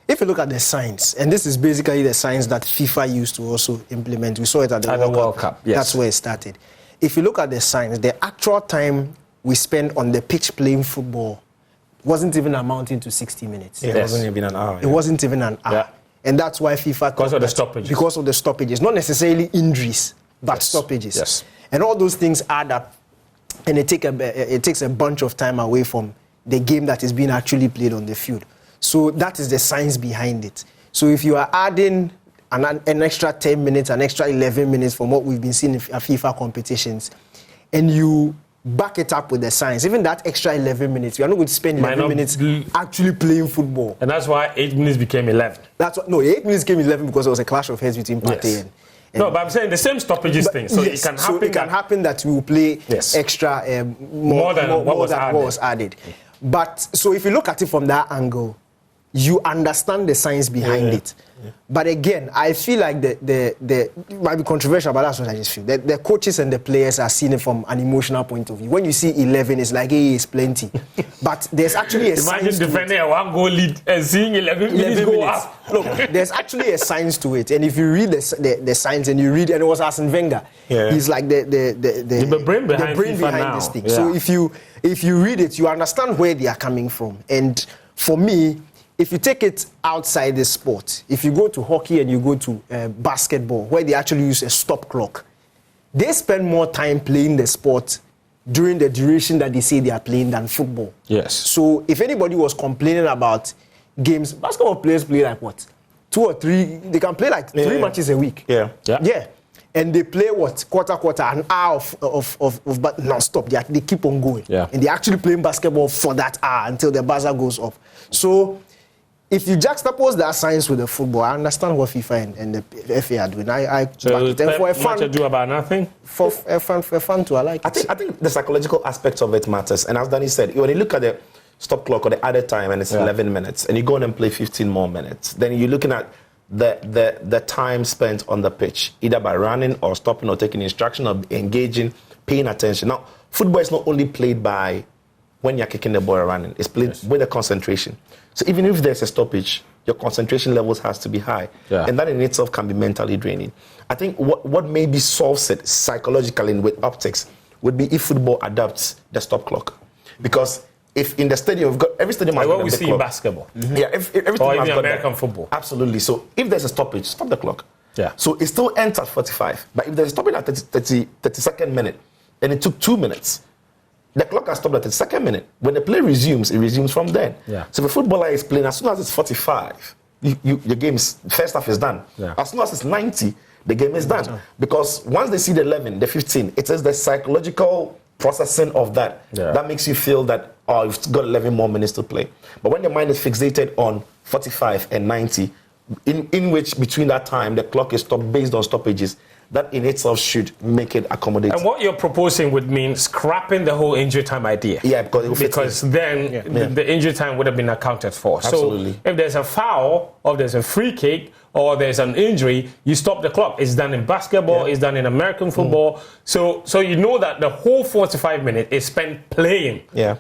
If you look at the signs, and this is basically the signs that FIFA used to also implement. We saw it at the World Cup. Yes. That's where it started. If you look at the signs, the actual time we spent on the pitch playing football wasn't even amounting to 60 minutes. It wasn't even an hour. It wasn't even an hour. Yeah. And that's why FIFA... Because of the stoppages. Because of the stoppages. Not necessarily injuries, but stoppages. Yes. And all those things add up. And it takes a bunch of time away from the game that is being actually played on the field. So that is the science behind it. So if you are adding an extra 10 minutes, an extra 11 minutes from what we've been seeing in FIFA competitions, and you back it up with the science, even that extra 11 minutes, you are not going to spend 11 minutes actually playing football. And that's why 8 minutes became 11. 8 minutes became 11 because there was a clash of heads between Partey and... No, but I'm saying the same stoppages thing. So yes, it can happen. That we will play extra more than what was added. But so if you look at it from that angle, you understand the science behind it. Yeah. But again, I feel like it might be controversial, but that's what I just feel. The coaches and the players are seeing it from an emotional point of view. When you see 11, it's like, hey, it's plenty. But there's actually a science to it. Imagine defending a one-goal lead and seeing 11 minutes go up. Look, there's actually a science to it. And if you read the science and you read, and it was Arsene Wenger, he's like the brain behind this thing. Yeah. So if you read it, you understand where they are coming from. And for me, if you take it outside the sport, if you go to hockey and you go to basketball, where they actually use a stop clock, they spend more time playing the sport during the duration that they say they are playing than football. Yes. So if anybody was complaining about games, basketball players play like what? 2 or 3, they can play like 3 matches a week. Yeah. And they play what? Quarter, an hour of non-stop. They keep on going. Yeah. And they're actually playing basketball for that hour until the buzzer goes off. So if you juxtapose that science with the football, I understand what FIFA and the FA are doing. For a fan to do about nothing? For a fan to, I like it. I think the psychological aspects of it matters. And as Danny said, when you look at the stop clock or the added time and it's 11 minutes, and you go on and play 15 more minutes, then you're looking at the time spent on the pitch, either by running or stopping or taking instruction or engaging, paying attention. Now, football is not only played by when you're kicking the ball or running, it's played with the concentration. So even if there's a stoppage, your concentration levels has to be high. Yeah. And that in itself can be mentally draining. I think what maybe solves it psychologically with optics would be if football adapts the stop clock. Because if in the stadium, we've got every stadium has got what we see in basketball. Mm-hmm. Yeah, if every stadium has got American football. Absolutely. So if there's a stoppage, stop the clock. Yeah. So it still ends at 45. But if there's a stoppage at 32nd minute, and it took 2 minutes, the clock has stopped at the second minute. When the play resumes, it resumes from then. Yeah. So if a footballer is playing, as soon as it's 45, your game's first half is done. Yeah. As soon as it's 90, the game is done. Because once they see the 11, the 15, it is the psychological processing of that that makes you feel that, oh, you've got 11 more minutes to play. But when the mind is fixated on 45 and 90, in which between that time, the clock is stopped based on stoppages, that in itself should make it accommodate. And what you're proposing would mean scrapping the whole injury time idea. Yeah, because then the injury time would have been accounted for. Absolutely. So if there's a foul or there's a free kick or there's an injury, you stop the clock. It's done in basketball, it's done in American football. So you know that the whole 45 minutes is spent playing. Yeah.